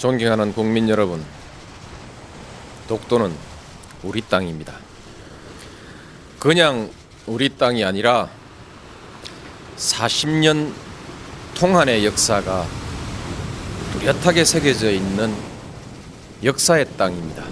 존경하는 국민 여러분, 독도는 우리 땅입니다. 그냥 우리 땅이 아니라 40년 통한의 역사가 뚜렷하게 새겨져 있는 역사의 땅입니다.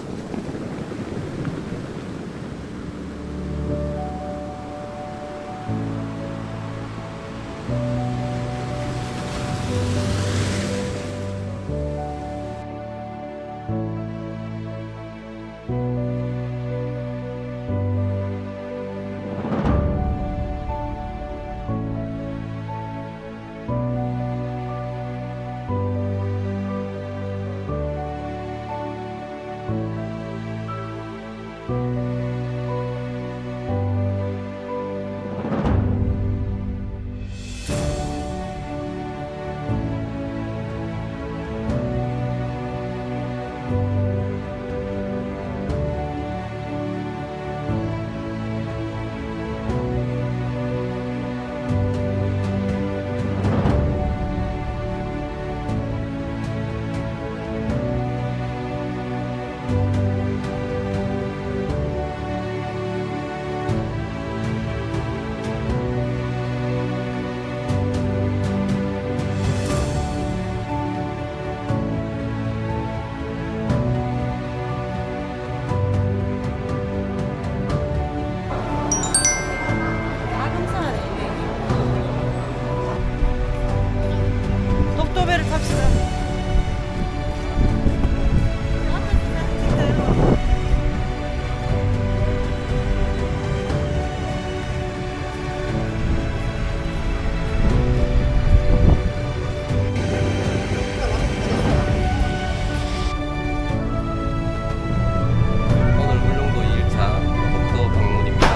독도배를 탑시다. 오늘 울릉도 2일차 독도 방문입니다.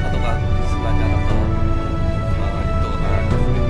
파도가 심하지 않아서 입도가 가라앉았습니다.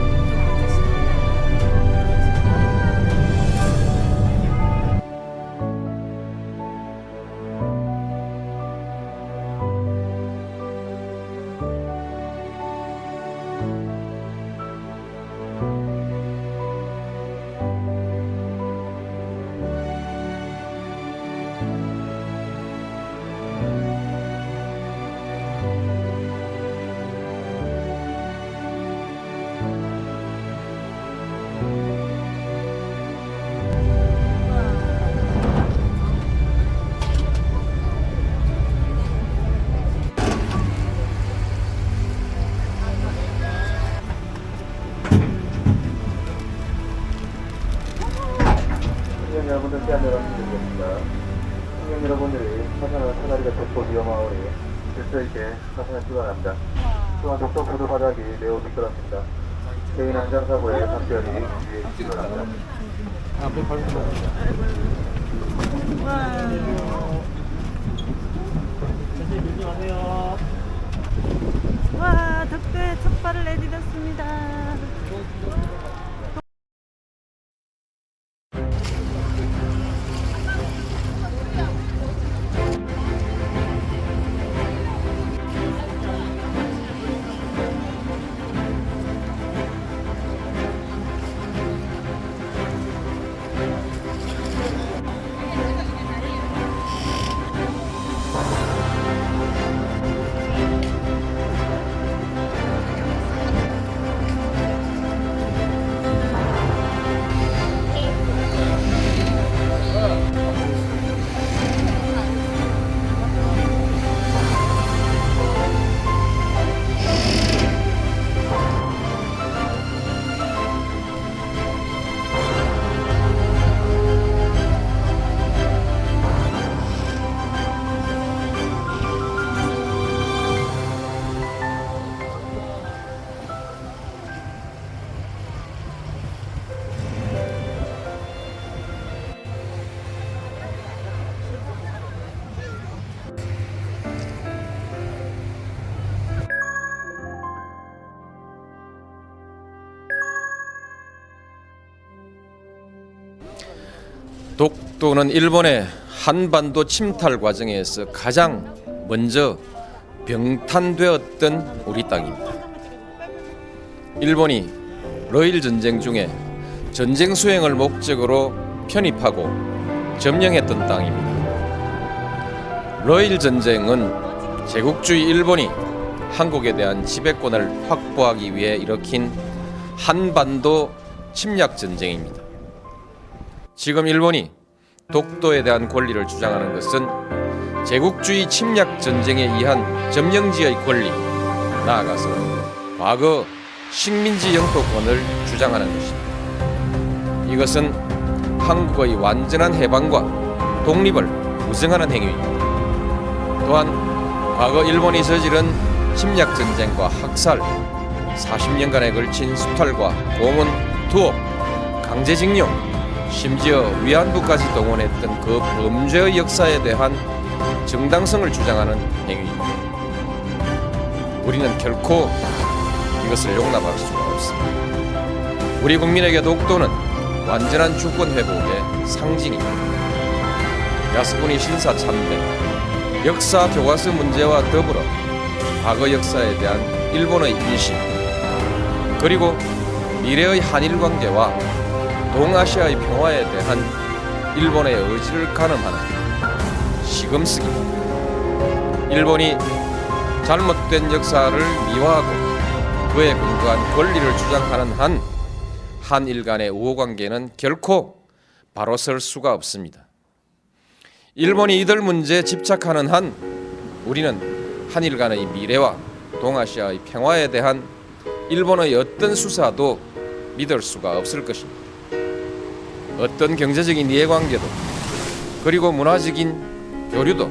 승객 여러분들께 안내 말씀드리겠습니다. 승객 여러분들이 화산은 사다리가 좁고 위험하오니 질서 있게 화산을 출발합니다. 또한 독도 보도 바닥이 매우 미끄럽습니다. 개인 안전사고에 각별히 주의해 주시기 바랍니다. 와, 독도에 첫 발을 내딛었습니다. 독도는 일본의 한반도 침탈 과정에서 가장 먼저 병탄되었던 우리 땅입니다. 일본이 러일 전쟁 중에 전쟁 수행을 목적으로 편입하고 점령했던 땅입니다. 러일 전쟁은 제국주의 일본이 한국에 대한 지배권을 확보하기 위해 일으킨 한반도 침략 전쟁입니다. 지금 일본이 독도에 대한 권리를 주장하는 것은 제국주의 침략 전쟁에 의한 점령지의 권리, 나아가서 과거 식민지 영토권을 주장하는 것입니다. 이것은 한국의 완전한 해방과 독립을 부정하는 행위입니다. 또한 과거 일본이 저지른 침략 전쟁과 학살, 40년간에 걸친 수탈과 고문, 투옥, 강제징용, 심지어 위안부까지 동원했던 그 범죄의 역사에 대한 정당성을 주장하는 행위입니다. 우리는 결코 이것을 용납할 수가 없습니다. 우리 국민에게 독도는 완전한 주권 회복의 상징입니다. 야스쿠니 신사 참배, 역사 교과서 문제와 더불어 과거 역사에 대한 일본의 인식, 그리고 미래의 한일 관계와 동아시아의 평화에 대한 일본의 의지를 가늠하는 시금쓰기입니다. 일본이 잘못된 역사를 미화하고 그에 근거한 권리를 주장하는 한 한일 간의 우호관계는 결코 바로 설 수가 없습니다. 일본이 이들 문제에 집착하는 한 우리는 한일 간의 미래와 동아시아의 평화에 대한 일본의 어떤 수사도 믿을 수가 없을 것입니다. 어떤 경제적인 이해관계도 그리고 문화적인 교류도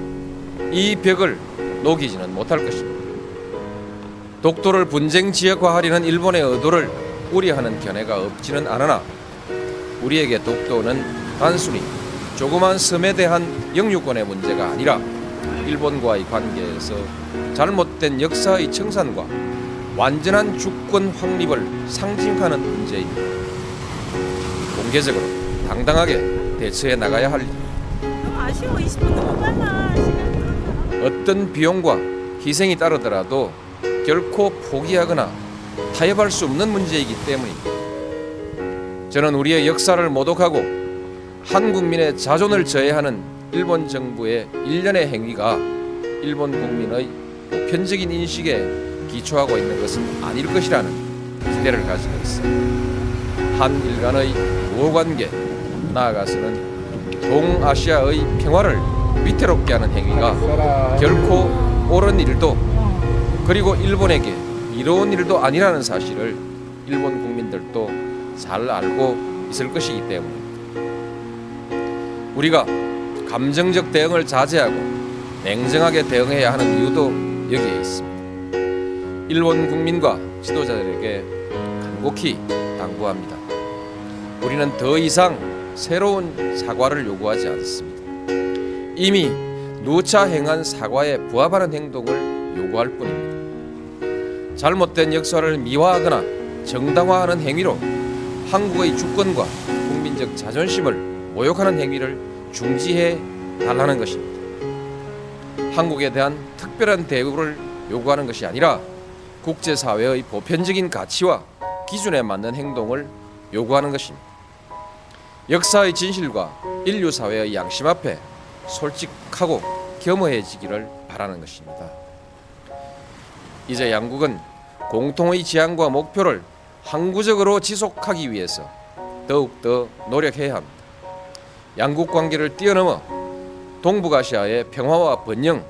이 벽을 녹이지는 못할 것입니다. 독도를 분쟁 지역화하려는 일본의 의도를 우려하는 견해가 없지는 않으나 우리에게 독도는 단순히 조그만 섬에 대한 영유권의 문제가 아니라 일본과의 관계에서 잘못된 역사의 청산과 완전한 주권 확립을 상징하는 문제입니다. 공개적으로 당당하게 대처해 나가야 할 일. 너무 아쉬워. 20분 너무 빨라. 시간. 어떤 비용과 희생이 따르더라도 결코 포기하거나 타협할 수 없는 문제이기 때문입니다. 저는 우리의 역사를 모독하고 한국민의 자존을 저해하는 일본 정부의 일련의 행위가 일본 국민의 보편적인 인식에 기초하고 있는 것은 아닐 것이라는 기대를 가지고 있습니다. 한일 간의 우호관계, 나아가서는 동아시아의 평화를 위태롭게 하는 행위가 결코 옳은 일도 그리고 일본에게 이로운 일도 아니라는 사실을 일본 국민들도 잘 알고 있을 것이기 때문입니다. 우리가 감정적 대응을 자제하고 냉정하게 대응해야 하는 이유도 여기에 있습니다. 일본 국민과 지도자들에게 간곡히 당부합니다. 우리는 더 이상 새로운 사과를 요구하지 않습니다. 이미 누차 행한 사과에 부합하는 행동을 요구할 뿐입니다. 잘못된 역사를 미화하거나 정당화하는 행위로 한국의 주권과 국민적 자존심을 모욕하는 행위를 중지해 달라는 것입니다. 한국에 대한 특별한 대우를 요구하는 것이 아니라 국제사회의 보편적인 가치와 기준에 맞는 행동을 요구하는 것입니다. 역사의 진실과 인류사회의 양심 앞에 솔직하고 겸허해지기를 바라는 것입니다. 이제 양국은 공통의 지향과 목표를 항구적으로 지속하기 위해서 더욱더 노력해야 합니다. 양국 관계를 뛰어넘어 동북아시아의 평화와 번영,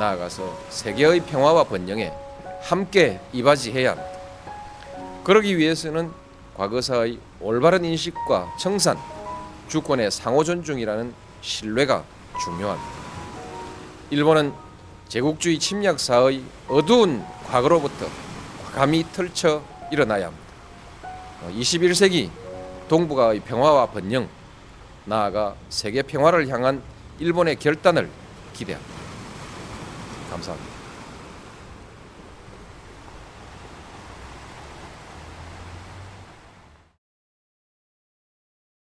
나아가서 세계의 평화와 번영에 함께 이바지해야 합니다. 그러기 위해서는 과거사의 올바른 인식과 청산, 주권의 상호 존중이라는 신뢰가 중요합니다. 일본은 제국주의 침략사의 어두운 과거로부터 과감히 털쳐 일어나야 합니다. 21세기 동북아의 평화와 번영, 나아가 세계 평화를 향한 일본의 결단을 기대합니다. 감사합니다.